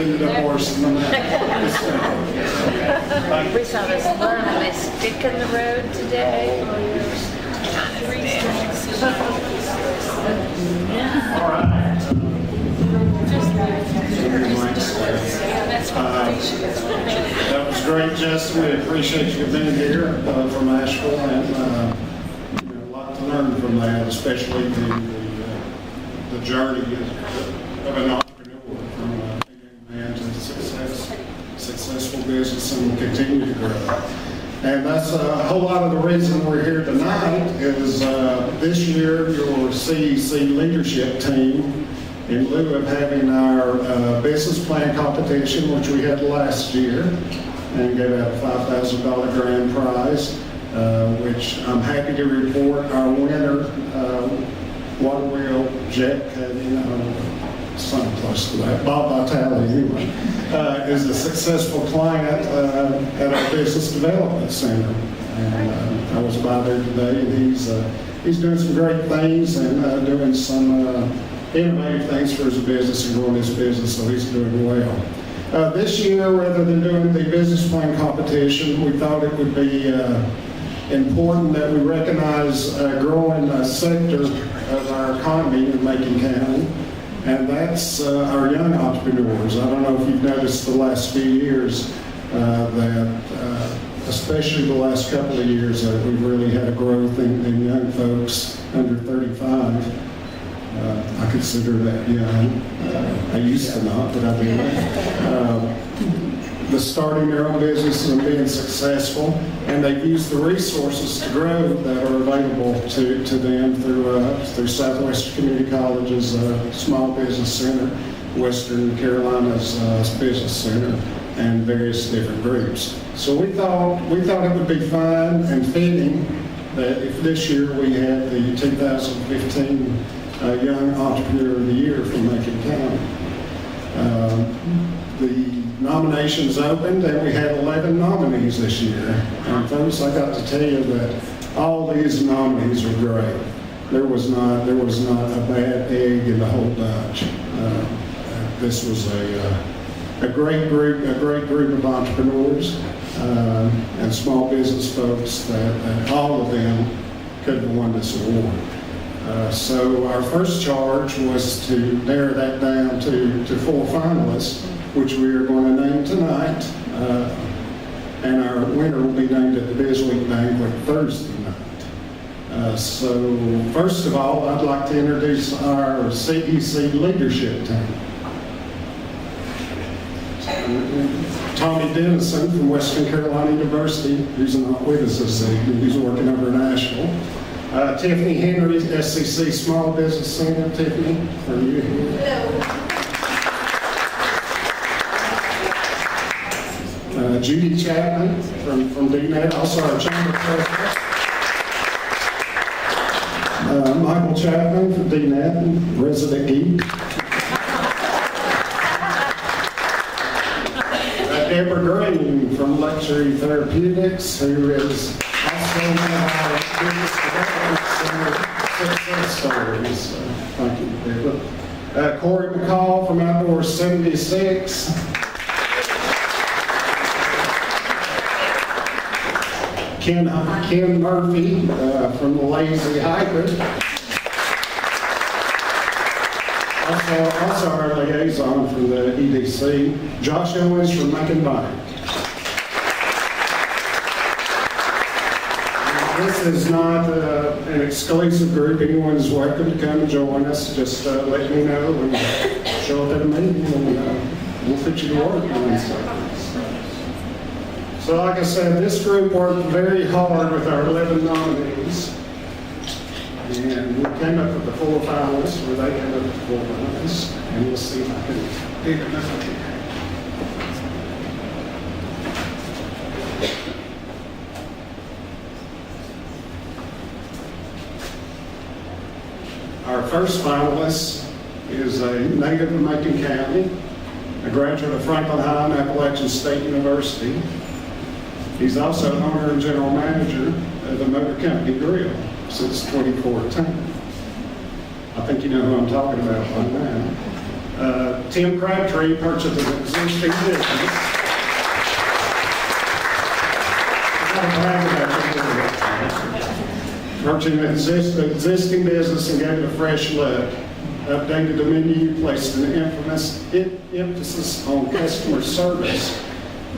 ended up worse than that. We saw this one, and they stick in the road today. All right. That was great, Justin. We appreciate you being here from Asheville, and a lot to learn from that, especially the journey of an entrepreneur from a young man to successful business and continue to grow. And that's a whole lot of the reason we're here tonight is this year your CEC leadership team, in lieu of having our business plan competition, which we had last year, and gave out a $5,000 grand prize, which I'm happy to report our winner, water wheel jet cutting, something close to that, Bob Vitale anyway, is a successful client at our Business Development Center. And I was by there today, and he's doing some great things and doing some innovative things for his business and growing his business, so he's doing well. This year, rather than doing the business plan competition, we thought it would be important that we recognize a growing sector of our economy in Macon County, and that's our young entrepreneurs. I don't know if you've noticed the last few years that, especially the last couple of years, we've really had a growth in young folks under 35. I consider that young. I used to not, but I do. The starting their own business and being successful, and they've used the resources to grow that are available to them through Southwestern Community College's Small Business Center, Western Carolina's Business Center, and various different groups. So we thought it would be fun and fitting that if this year we had the 2015 Young Entrepreneur of the Year from Macon County. The nominations opened, and we had 11 nominees this year. And folks, I got to tell you that all these nominees are great. There was not a bad egg in the whole batch. This was a great group of entrepreneurs and small business folks that all of them could have won this award. So our first charge was to narrow that down to 4 finalists, which we are going to name tonight. And our winner will be named at the BizWeek banquet Thursday night. So first of all, I'd like to introduce our CEC leadership team. Tommy Dennison from Western Carolina University, who's not with us this evening. He's working over in Asheville. Tiffany Henry, SCC Small Business Center. Tiffany, are you here? Hello. Judy Chapman from DNET, also our chamber president. Michael Chapman from DNET, resident geek. Deborah Green from Luxury Therapeutics, who is also one of our Business Development Center success stories. Thank you, Deborah. Corey McCall from Outdoor 76. Ken Murphy from the Lazy Hybrid. Also our liaison from the EDC, Josh Owens from Macon Bank. This is not an exclusive group. Anyone is welcome to come and join us. Just let me know and show up at a meeting, and we'll put you to work on something. So like I said, this group worked very hard with our 11 nominees. And we came up with the 4 finalists, or they came up with the 4 finalists, and we'll see if I can pick them out here. Our first finalist is a native of Macon County, a graduate of Franklin High and Appalachian State University. He's also owner and general manager of the Motor Company Grill since 2014. I think you know who I'm talking about by now. Tim Crabtree purchased an existing business. Purchasing an existing business and gave it a fresh look. Updated the menu, placed an emphasis on customer service.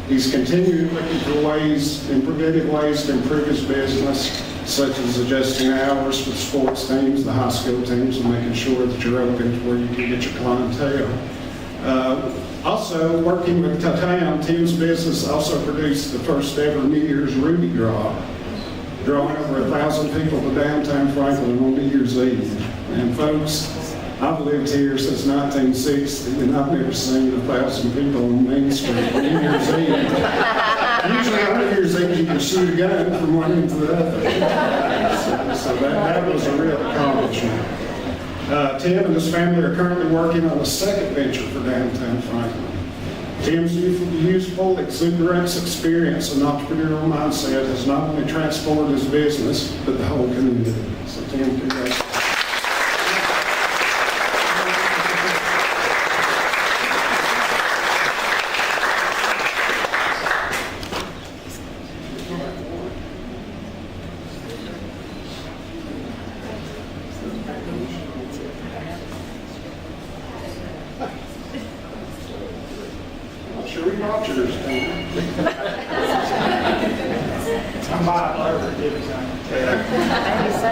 He's continued looking for innovative ways to improve his business, such as adjusting hours for the sports teams, the high school teams, and making sure that you're open to where you can get your clientele. Also, working with the town, Tim's business also produced the first ever New Year's Ruby Draw, drawing over 1,000 people to downtown Franklin on New Year's Eve. And folks, I've lived here since 1960, and I've never seen 1,000 people on Main Street on New Year's Eve. Usually on New Year's Eve, you can shoot a gun from one end to the other. So that was a real accomplishment. Tim and his family are currently working on a second venture for downtown Franklin. Tim's youthful exuberance, experience, and entrepreneurial mindset has not only transformed his business, but the whole community. So Tim, congratulations. Sure, we brought yours, Tom. I'm by over to give it time. Maybe so.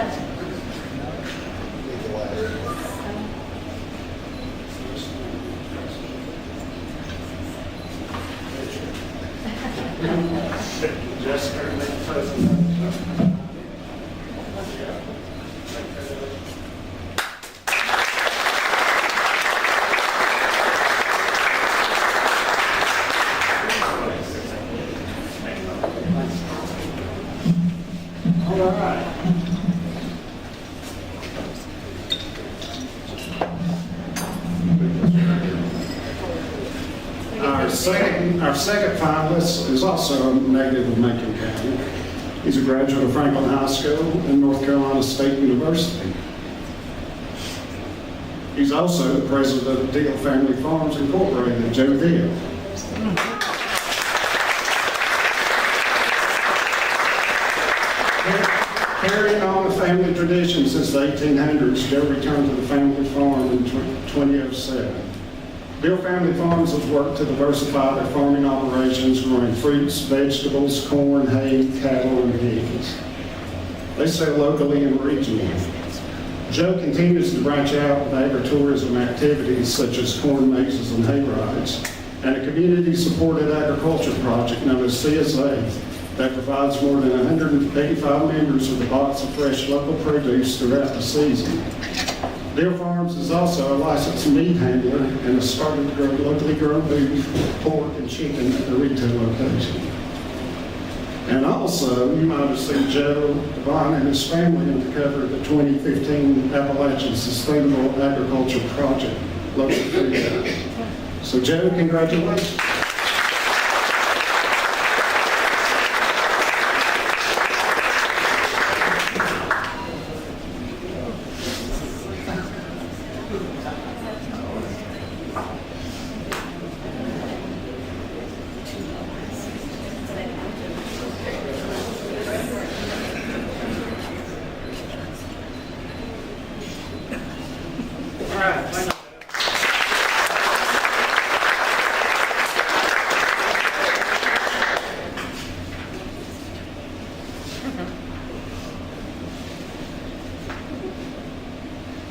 Jessica, make the president. All right. Our second finalist is also a native of Macon County. He's a graduate of Franklin High School and North Carolina State University. He's also the president of Deal Family Farms Incorporated, Joe Deal. Carrying on the family tradition since the 1800s, Joe returned to the family farm in 2007. Bill Family Farms has worked to diversify their farming operations, growing fruits, vegetables, corn, hay, cattle, and pigs. They sell locally and regionally. Joe continues to branch out with agritourism activities such as corn mazes and hay rides, and a community-supported agriculture project known as CSA that provides more than 185 members with a box of fresh local produce throughout the season. Deal Farms is also a licensed meat handler and has started to grow locally grown beef, pork, and chicken at the retail location. And also, you might have seen Joe Devine and his family on the cover of the 2015 Appalachian Sustainable Agriculture Project local food guide. So Joe, congratulations.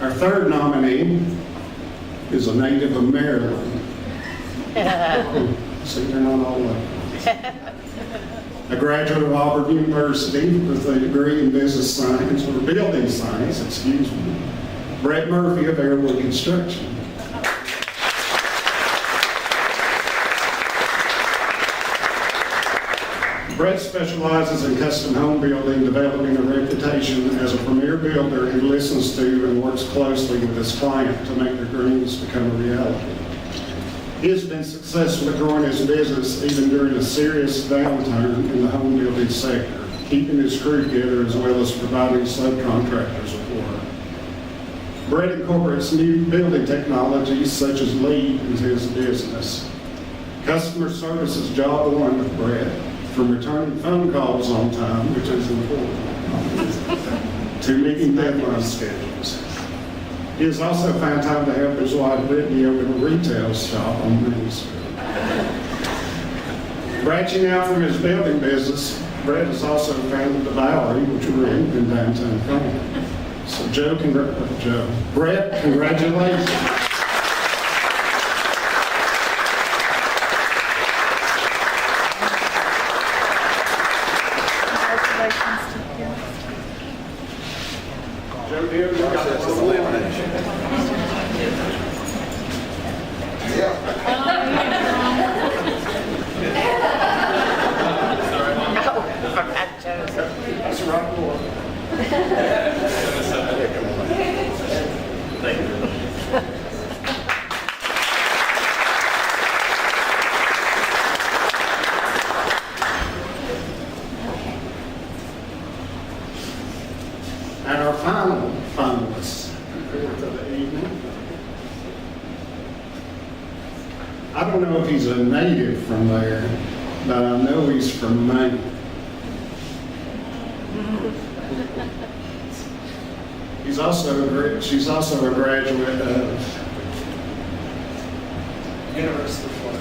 Our third nominee is a native of Maryland. See, they're not all like a graduate of Auburn University with a degree in business science, or building science, excuse me. Brett Murphy of Airwood Construction. Brett specializes in custom home building, developing a reputation as a premier builder who listens to and works closely with his client to make their dreams become a reality. He has been successful at growing his business even during a serious downturn in the home building sector, keeping his crew together as well as providing subcontractors with work. Brett incorporates new building technologies such as LEED into his business. Customer service is job one with Brett, from returning phone calls on time, which is important, to meeting deadline schedules. He has also found time to help his wife Brittany open a retail shop on Main Street. Branching out from his building business, Brett has also founded the Valley, which we're in downtown Macon. So Brett, congratulations. Joe Deere, you got one more. That's the right board. Thank you. And our final finalists for the evening. I don't know if he's a native from there, but I know he's from Maine. She's also a graduate of University of Florida.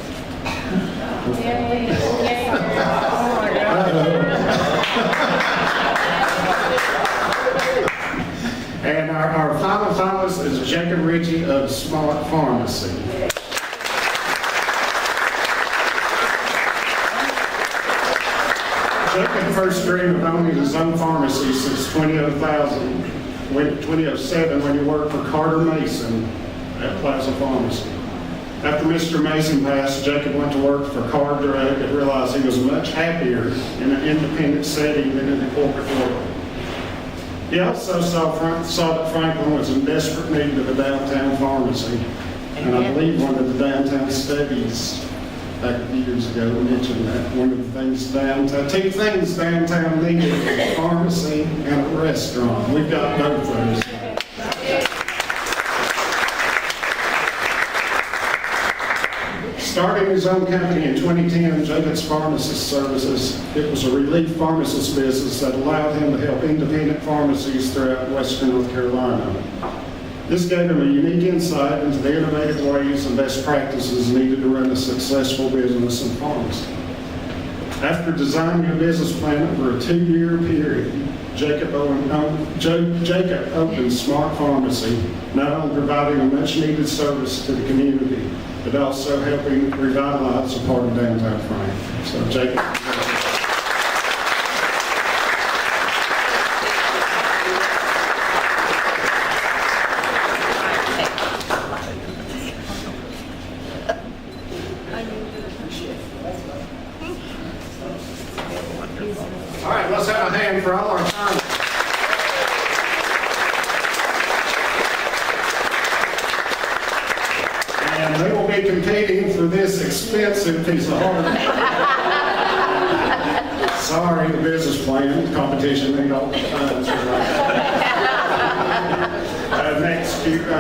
And our final finalist is Jacob Ritchie of Smart Pharmacy. Jacob first dreamed of owning his own pharmacy since 2007 when he worked for Carter Mason at Plaza Pharmacy. After Mr. Mason passed, Jacob went to work for Carter Drug and realized he was much happier in an independent setting than in the corporate world. He also saw that Franklin was in desperate need of a downtown pharmacy. And I believe one of the downtown studies back a few years ago mentioned that one of the things two things downtown needed, a pharmacy and a restaurant. We've got both those. Starting his own company in 2010, Jacob's Pharmacist Services, it was a relief pharmacist business that allowed him to help independent pharmacies throughout Western North Carolina. This gave him a unique insight into the innovative ways and best practices needed to run a successful business in pharmacy. After designing a business plan over a 2-year period, Jacob opened Smart Pharmacy, not only providing a much-needed service to the community, but also helping revitalize a part of downtown Franklin. So, Jacob. All right, let's have a hand for all our finalists. And they will be competing for this expensive piece of hardware. Sorry, the business plan, competition, they don't funds for that. Next year,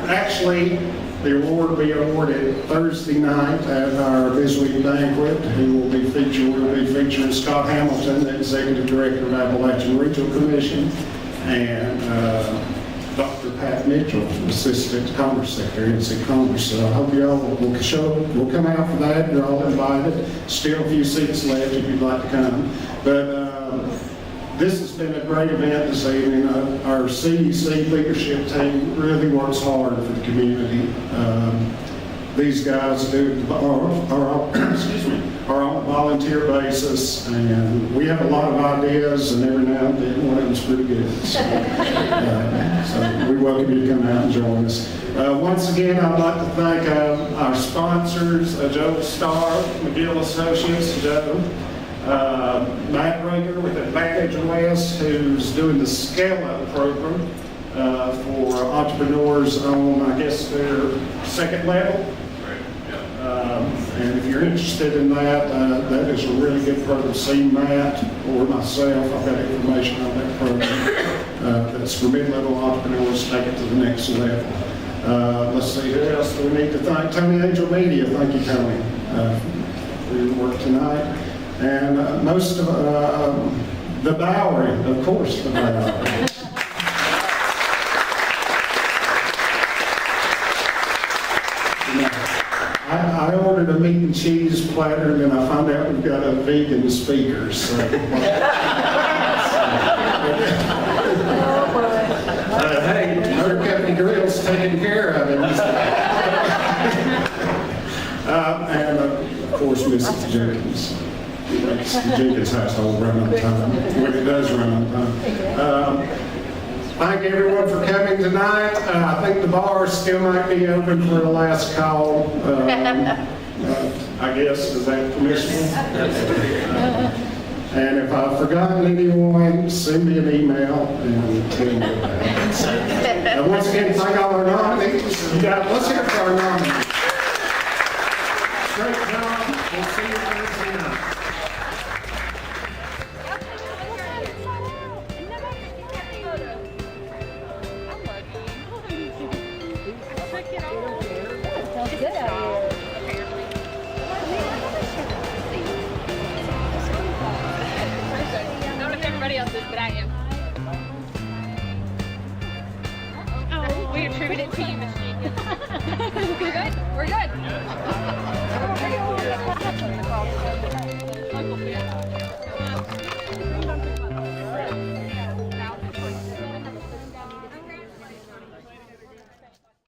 actually, the award will be awarded Thursday night at our BizWeek banquet. We will be featuring Scott Hamilton, the Executive Director of Appalachian Regional Commission, and Dr. Pat Mitchell, Assistant Commerce Secretary in City Congress. So I hope you all will come out for that. You're all invited. Still a few seats left if you'd like to come. But this has been a great event this evening. Our CEC leadership team really works hard for the community. These guys are on a volunteer basis, and we have a lot of ideas, and every now and then one of them's pretty good. So we welcome you to come out and join us. Once again, I'd like to thank our sponsors, Joe Starr, McGill Associates, Joe. Matt Rager with Advantage West, who's doing the scale-up program for entrepreneurs on, I guess, their second level. Right. Yeah. And if you're interested in that, that is a really good program. See Matt or myself, I've got information on that program. That's for mid-level entrepreneurs, take it to the next level. Let's see, who else do we need to thank? Tony Angel Media, thank you, Tony, for your work tonight. And most of the Bowery, of course, the Bowery. I ordered a meat and cheese platter, and then I found out we've got a vegan speaker. So. Hey, Motor Company Grill's taking care of it. And of course, Mrs. Jenkins. Makes the Jenkins household run on time, when it does run on time. Thank everyone for coming tonight. I think the bar still might be open for the last call. I guess, is that permissible? And if I've forgotten anyone, send me an email and tell me about it. Once again, thank all our nominees. Let's hear it for our nominees. Great job. We'll see you Thursday night. Everybody else is, but I am. Oh, we attribute it to you, Miss Jenkins. We're good? We're good.